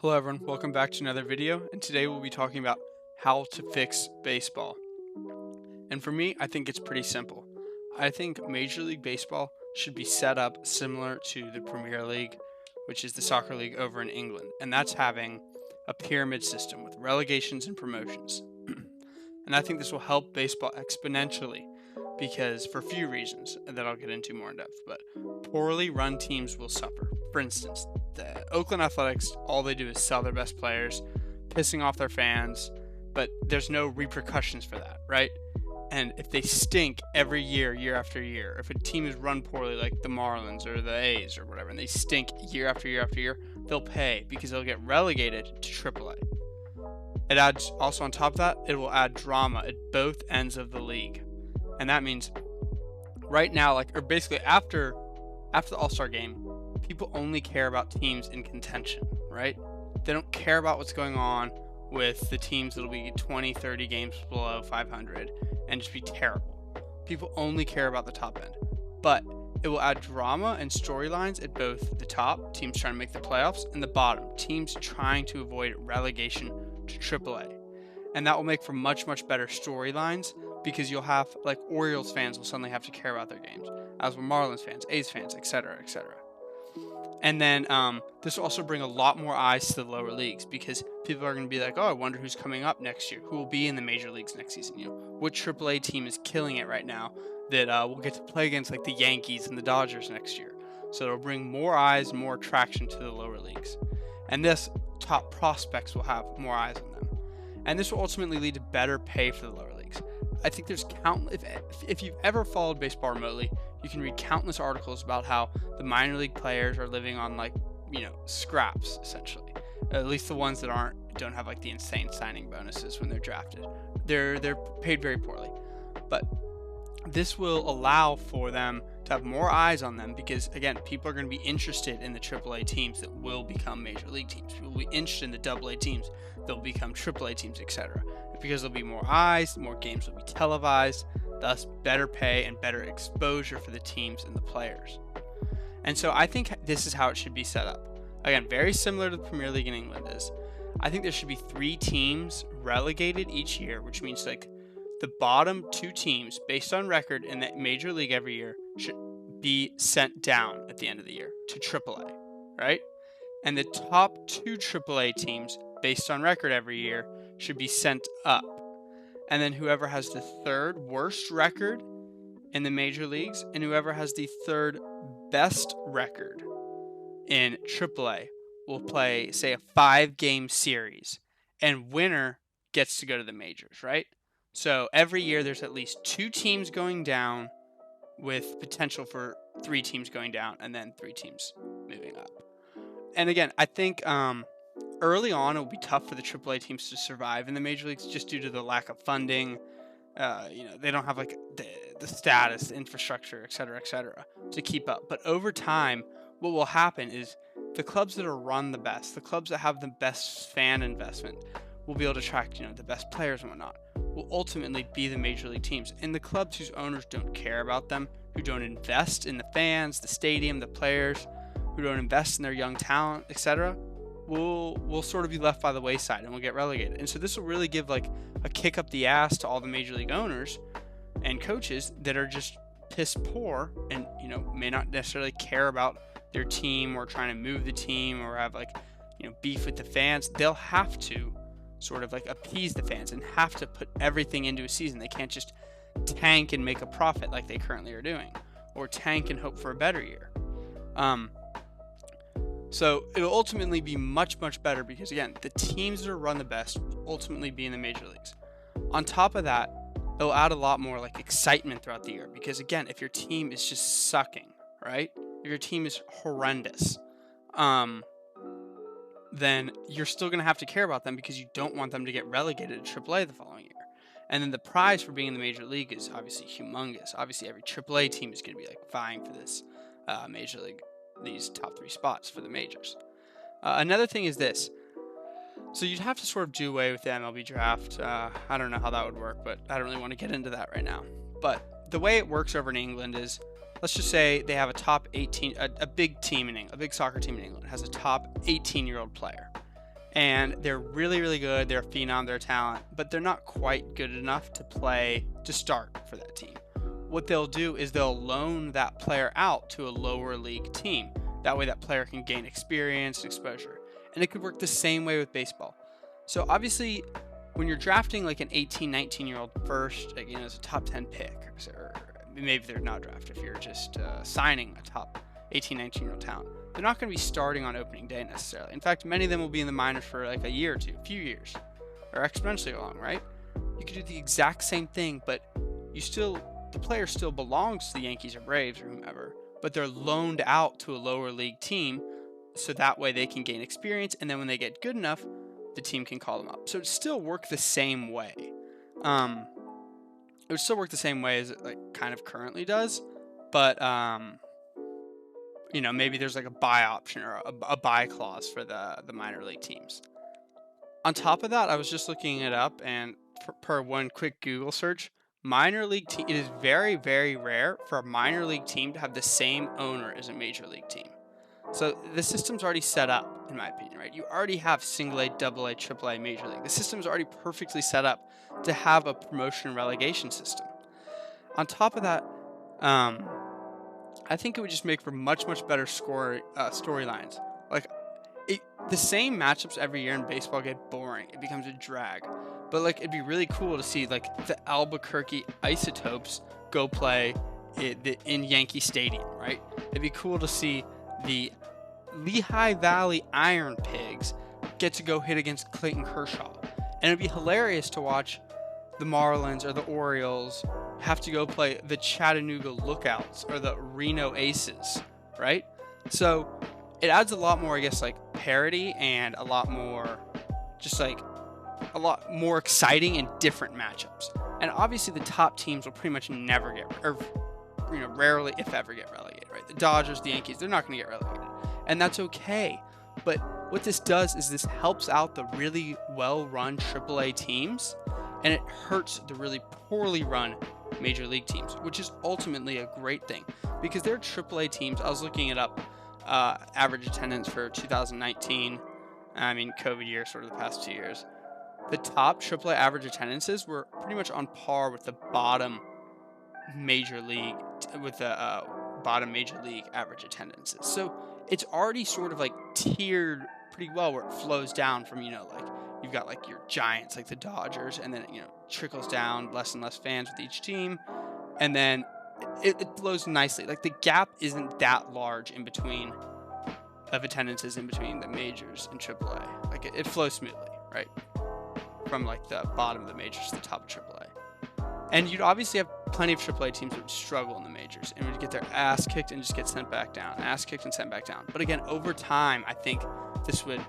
Hello everyone, welcome back to another video, and today we'll be talking about how to fix baseball. And for me, I think it's pretty simple. I think Major League Baseball should be set up similar to the Premier League, which is the soccer league over in England, and that's having a pyramid system with relegations and promotions. And I think this will help baseball exponentially because for a few reasons that I'll get into more in depth, but poorly run teams will suffer. For instance, the Oakland Athletics, all they do is sell their best players, pissing off their fans, but there's no repercussions for that, right? And if they stink every year, year after year, if a team is run poorly like the Marlins or the A's or whatever, and they stink year after year after year, they'll pay because they'll get relegated to AAA. It adds, also on top of that, it will add drama at both ends of the league. And that means right now, or basically after the All-Star game, people only care about teams in contention, right? They don't care about what's going on with the teams that'll be 20, 30 games below 500 and just be terrible. People only care about the top end. But it will add drama and storylines at both the top, teams trying to make the playoffs, and the bottom, teams trying to avoid relegation to AAA. And that will make for much, much better storylines because you'll have, Orioles fans will suddenly have to care about their games, as will Marlins fans, A's fans, etc., etc. And then this will also bring a lot more eyes to the lower leagues because people are going to be like, oh, I wonder who's coming up next year, who will be in the major leagues next season. Which AAA team is killing it right now that we'll get to play against the Yankees and the Dodgers next year. So it'll bring more eyes, more attraction to the lower leagues. And this top prospects will have more eyes on them. And this will ultimately lead to better pay for the lower leagues. I think there's countless, if you've ever followed baseball remotely, you can read countless articles about how the minor league players are living on scraps essentially. At least the ones that don't have the insane signing bonuses when they're drafted. They're paid very poorly. But this will allow for them to have more eyes on them because, again, people are going to be interested in the AAA teams that will become major league teams. People will be interested in the AA teams that will become AAA teams, etc. Because there'll be more eyes, more games will be televised, thus better pay and better exposure for the teams and the players. And so I think this is how it should be set up. Again, very similar to the Premier League in England is. I think there should be 3 teams relegated each year, which means the bottom 2 teams, based on record in the major league every year, should be sent down at the end of the year to AAA, right? And the top 2 AAA teams, based on record every year, should be sent up. And then whoever has the 3rd worst record in the major leagues and whoever has the 3rd best record in AAA will play, say, a 5-game series, and winner gets to go to the majors, right? So every year there's at least 2 teams going down with potential for 3 teams going down and then 3 teams moving up. And again, I think early on it will be tough for the AAA teams to survive in the major leagues just due to the lack of funding. They don't have the status, the infrastructure, etc., to keep up. But over time, what will happen is the clubs that are run the best, the clubs that have the best fan investment, will be able to attract the best players and whatnot, will ultimately be the major league teams. And the clubs whose owners don't care about them, who don't invest in the fans, the stadium, the players, who don't invest in their young talent, etc., will sort of be left by the wayside and will get relegated. And so this will really give a kick up the ass to all the major league owners and coaches that are just piss poor and may not necessarily care about their team or trying to move the team or have beef with the fans. They'll have to sort of appease the fans and have to put everything into a season. They can't just tank and make a profit like they currently are doing, or tank and hope for a better year. So it'll ultimately be much, much better because, again, the teams that are run the best will ultimately be in the major leagues. On top of that, it'll add a lot more excitement throughout the year because, again, if your team is just sucking, right? If your team is horrendous, then you're still going to have to care about them because you don't want them to get relegated to AAA the following year. And then the prize for being in the major league is obviously humongous. Obviously, every AAA team is going to be vying for this major league, these top 3 spots for the majors. Another thing is this. So you'd have to sort of do away with the MLB draft. I don't know how that would work, but I don't really want to get into that right now. But the way it works over in England is, let's just say they have a top 18, a big team in England, a big soccer team in England has a top 18-year-old player. and they're really, really good. They're a phenom, they're a talent, but they're not quite good enough to start for that team. What they'll do is they'll loan that player out to a lower league team. That way that player can gain experience and exposure. And it could work the same way with baseball. So obviously, when you're drafting like an 18, 19-year-old first, again, as a top 10 pick, or maybe they're not drafted, if you're just signing a top 18, 19-year-old talent, they're not going to be starting on opening day necessarily. In fact, many of them will be in the minors for like a year or two, a few years, or exponentially long, right? You could do the exact same thing, but the player still belongs to the Yankees or Braves or whomever, but they're loaned out to a lower league team so that way they can gain experience, and then when they get good enough, the team can call them up. So it still work the same way. It would still work the same way as it like kind of currently does, but maybe there's like a buy option or a buy clause for the minor league teams. On top of that, I was just looking it up, and per one quick Google search, minor league team, it is very, very rare for a minor league team to have the same owner as a major league team. So the system's already set up, in my opinion, right? You already have single A, double A, triple A, major league. The system's already perfectly set up to have a promotion and relegation system. On top of that, I think it would just make for much, much better storylines. Like, the same matchups every year in baseball get boring. It becomes a drag. But like, it'd be really cool to see like the Albuquerque Isotopes go play in Yankee Stadium, right? It'd be cool to see the Lehigh Valley Iron Pigs get to go hit against Clayton Kershaw. And it'd be hilarious to watch the Marlins or the Orioles have to go play the Chattanooga Lookouts or the Reno Aces, right? So it adds a lot more, I guess, like parity and a lot more exciting and different matchups. And obviously the top teams will pretty much never rarely, if ever, get relegated, right? The Dodgers, the Yankees, they're not going to get relegated. And that's okay. But what this does is this helps out the really well-run AAA teams, and it hurts the really poorly run major league teams, which is ultimately a great thing because they're AAA teams. I was looking it up, average attendance for 2019. I mean, COVID year, sort of the past 2 years. The top AAA average attendances were pretty much on par with the bottom major league average attendances. So it's already sort of like tiered pretty well where it flows down from, like you've got like your giants like the Dodgers, and then trickles down less and less fans with each team, and then it flows nicely. Like the gap isn't that large in between of attendances in between the majors and AAA. Like it flows smoothly, right? From like the bottom of the majors to the top of AAA. And you'd obviously have plenty of AAA teams that would struggle in the majors and would get their ass kicked and just get sent back down. Ass kicked and sent back down. But again, over time, I think this would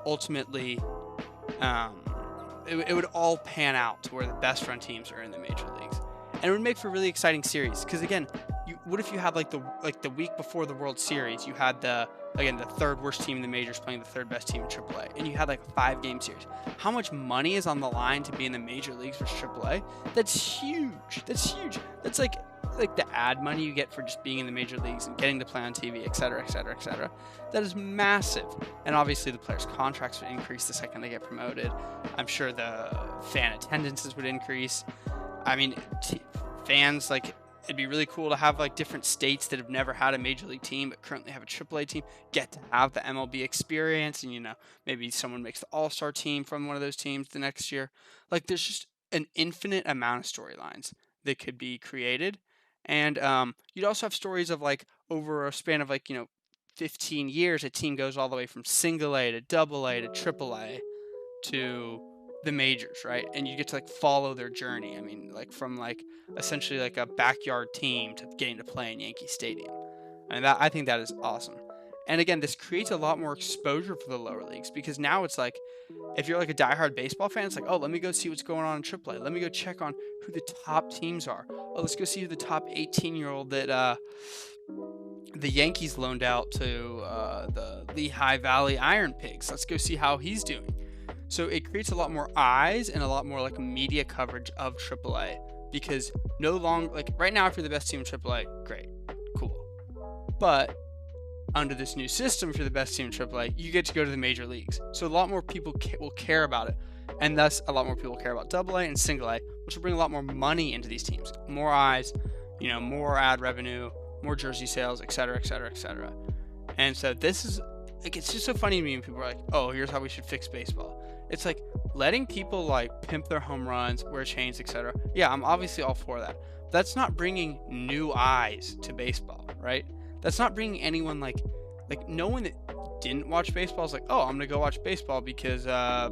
ultimately, it would all pan out to where the best run teams are in the major leagues. And it would make for really exciting series. Because again, what if you had like the week before the World Series, you had the third worst team in the majors playing the third best team in AAA, and you had like a 5-game series. How much money is on the line to be in the major leagues versus AAA? That's huge. That's like the ad money you get for just being in the major leagues and getting to play on TV, et cetera, et cetera, et cetera. That is massive. And obviously the players' contracts would increase the second they get promoted. I'm sure the fan attendances would increase. I mean, fans, like, it'd be really cool to have like different states that have never had a major league team but currently have a AAA team get to have the MLB experience, and maybe someone makes the All-Star team from one of those teams the next year. Like there's just an infinite amount of storylines that could be created, and you'd also have stories of like over a span of like 15 years, a team goes all the way from single A to double A to triple A to the majors, right? And you get to like follow their journey. I mean, like from like essentially like a backyard team to getting to play in Yankee Stadium. And I think that is awesome. And again, this creates a lot more exposure for the lower leagues, because now it's like, if you're like a diehard baseball fan, it's like, oh, let me go see what's going on in AAA. Let me go check on who the top teams are. Oh, let's go see who the top 18-year-old that the Yankees loaned out to the Lehigh Valley Iron Pigs. Let's go see how he's doing. So it creates a lot more eyes and a lot more like media coverage of AAA, because no longer, like right now, if you're the best team in AAA, great, cool. But under this new system, if you're the best team in AAA, you get to go to the major leagues. So a lot more people will care about it. And thus, a lot more people care about AA and single A, which will bring a lot more money into these teams. More eyes, more ad revenue, more jersey sales, etc., etc., etc. And so this is, like, it's just so funny to me when people are like, oh, here's how we should fix baseball. It's like letting people like pimp their home runs, wear chains, etc. Yeah, I'm obviously all for that. That's not bringing new eyes to baseball, right? That's not bringing anyone like no one that didn't watch baseball is like, oh, I'm gonna go watch baseball because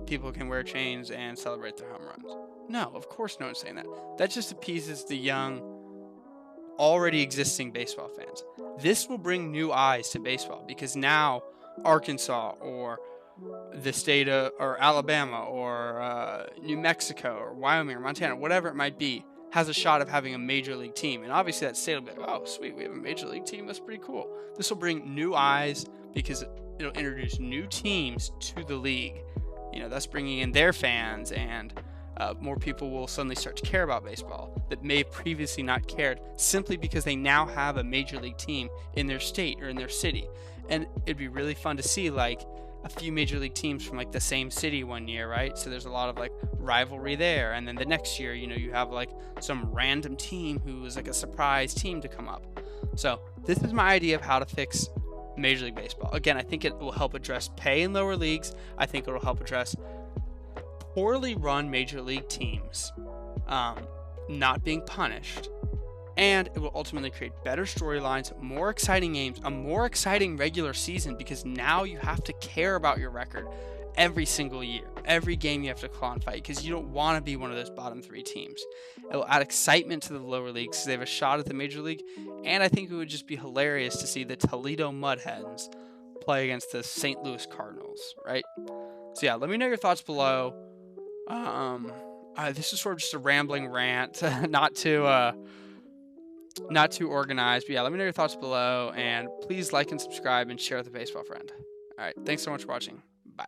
people can wear chains and celebrate their home runs. No, of course no one's saying that. That just appeases the young, already existing baseball fans. This will bring new eyes to baseball because now Arkansas or the state of, or Alabama or New Mexico or Wyoming or Montana, whatever it might be, has a shot of having a major league team. And obviously that state will be like, oh, sweet, we have a major league team. That's pretty cool. This will bring new eyes because it'll introduce new teams to the league, thus bringing in their fans, and more people will suddenly start to care about baseball that may have previously not cared simply because they now have a major league team in their state or in their city. And it'd be really fun to see like a few major league teams from like the same city one year, right? So there's a lot of like rivalry there, and then the next year, you have like some random team who is like a surprise team to come up. So this is my idea of how to fix Major League Baseball. Again, I think it will help address pay in lower leagues. I think it will help address poorly run major league teams not being punished. And it will ultimately create better storylines, more exciting games, a more exciting regular season, because now you have to care about your record every single year. Every game you have to claw and fight because you don't want to be one of those bottom three teams. It will add excitement to the lower leagues because they have a shot at the major league. And I think it would just be hilarious to see the Toledo Mud Hens play against the St. Louis Cardinals, right? So yeah, let me know your thoughts below. This is sort of just a rambling rant, not too organized, but yeah, let me know your thoughts below, and please like and subscribe and share with a baseball friend. All right, thanks so much for watching. Bye.